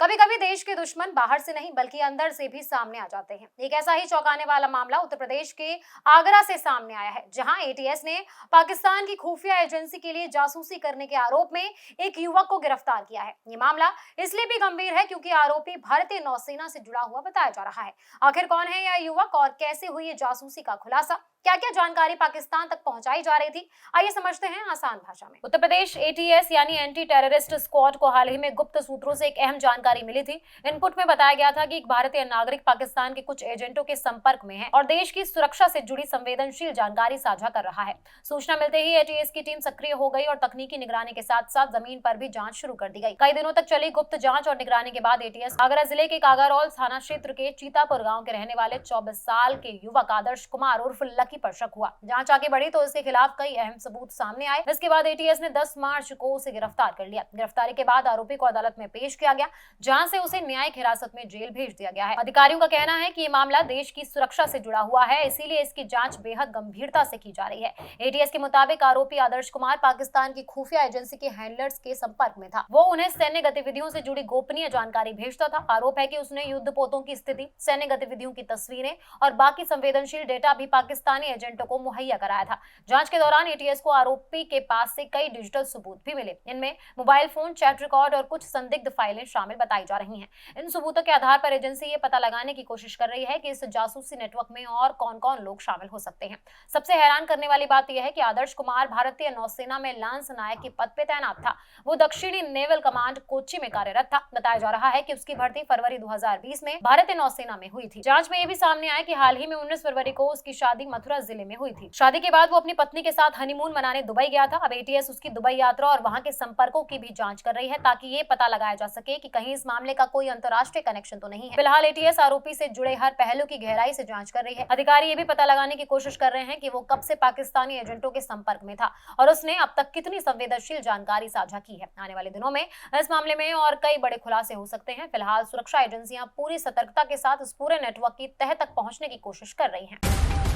कभी कभी देश के दुश्मन बाहर से नहीं बल्कि अंदर से भी सामने आ जाते हैं। एक ऐसा ही चौंकाने वाला मामला उत्तर प्रदेश के आगरा से सामने आया है, जहां एटीएस ने पाकिस्तान की खुफिया एजेंसी के लिए जासूसी करने के आरोप में एक युवक को गिरफ्तार किया है। ये मामला इसलिए भी गंभीर है क्योंकि आरोपी भारतीय नौसेना से जुड़ा हुआ बताया जा रहा है। आखिर कौन है यह युवक और कैसे हुई ये जासूसी का खुलासा, क्या क्या जानकारी पाकिस्तान तक पहुंचाई जा रही थी, आइए समझते हैं आसान भाषा में। उत्तर प्रदेश एटीएस यानी एंटी टेररिस्ट स्क्वाड को हाल ही में गुप्त सूत्रों से एक अहम जानकारी मिली थी। इनपुट में बताया गया था कि एक भारतीय नागरिक पाकिस्तान के कुछ एजेंटों के संपर्क में है और देश की सुरक्षा से जुड़ी संवेदनशील जानकारी साझा कर रहा है। सूचना मिलते ही एटीएस की टीम सक्रिय हो गई और तकनीकी निगरानी के साथ साथ जमीन पर भी जांच शुरू कर दी गई। कई दिनों तक चली गुप्त जांच और निगरानी के बाद एटीएस आगरा जिले के कागारौल थाना क्षेत्र के चीतापुर गाँव के रहने वाले 24 साल के युवक आदर्श कुमार उर्फ लकी पर शक हुआ। जांच आगे बढ़ी तो इसके खिलाफ कई अहम सबूत सामने आए। इसके बाद एटीएस ने 10 मार्च को उसे गिरफ्तार कर लिया। गिरफ्तारी के बाद आरोपी को अदालत में पेश किया गया, जहां से उसे न्यायिक हिरासत में जेल भेज दिया गया है। अधिकारियों का कहना है कि ये मामला देश की सुरक्षा से जुड़ा हुआ है, इसीलिए इसकी जांच बेहद गंभीरता से की जा रही है। एटीएस के मुताबिक आरोपी आदर्श कुमार पाकिस्तान की खुफिया एजेंसी के हैंडलर्स के संपर्क में था। वो उन्हें सैन्य गतिविधियों से जुड़ी गोपनीय जानकारी भेजता था। आरोप है कि उसने युद्धपोतों की स्थिति, सैन्य गतिविधियों की तस्वीरें और बाकी संवेदनशील डेटा भी पाकिस्तानी एजेंटों को मुहैया कराया था। जांच के दौरान एटीएस को आरोपी के पास से कई डिजिटल सबूत भी मिले। इनमें मोबाइल फोन, चैट रिकॉर्ड और कुछ संदिग्ध फाइलें शामिल बताई जा रही हैं। इन सबूतों के आधार पर एजेंसी ये पता लगाने की कोशिश कर रही है कि इस जासूसी नेटवर्क में और कौन-कौन लोग शामिल हो सकते हैं। सबसे हैरान करने वाली बात यह है कि आदर्श कुमार भारतीय नौसेना में लांस नायक के पद पे तैनात था। वो दक्षिणी नेवल कमांड कोच्चि में कार्यरत था। बताया जा रहा है कि उसकी भर्ती फरवरी 2020 में भारतीय नौसेना में हुई थी। जांच में यह भी सामने आया कि हाल ही में 19 फरवरी को उसकी शादी मथुरा जिले में हुई थी। शादी के बाद वो अपनी पत्नी के साथ हनीमून मनाने दुबई गया था। अब एटीएस उसकी दुबई यात्रा और वहां के संपर्कों की भी जांच कर रही है, ताकि ये पता लगाया जा सके कि कहीं इस मामले का कोई अंतर्राष्ट्रीय कनेक्शन तो नहीं है। फिलहाल एटीएस आरोपी से जुड़े हर पहलू की गहराई से जांच कर रही है। अधिकारी ये भी पता लगाने की कोशिश कर रहे हैं कि वो कब से पाकिस्तानी एजेंटों के संपर्क में था और उसने अब तक कितनी संवेदनशील जानकारी साझा की है। आने वाले दिनों में इस मामले में और कई बड़े खुलासे हो सकते हैं। फिलहाल सुरक्षा एजेंसियां पूरी सतर्कता के साथ इस पूरे नेटवर्क की तह तक पहुंचने की कोशिश कर रही हैं।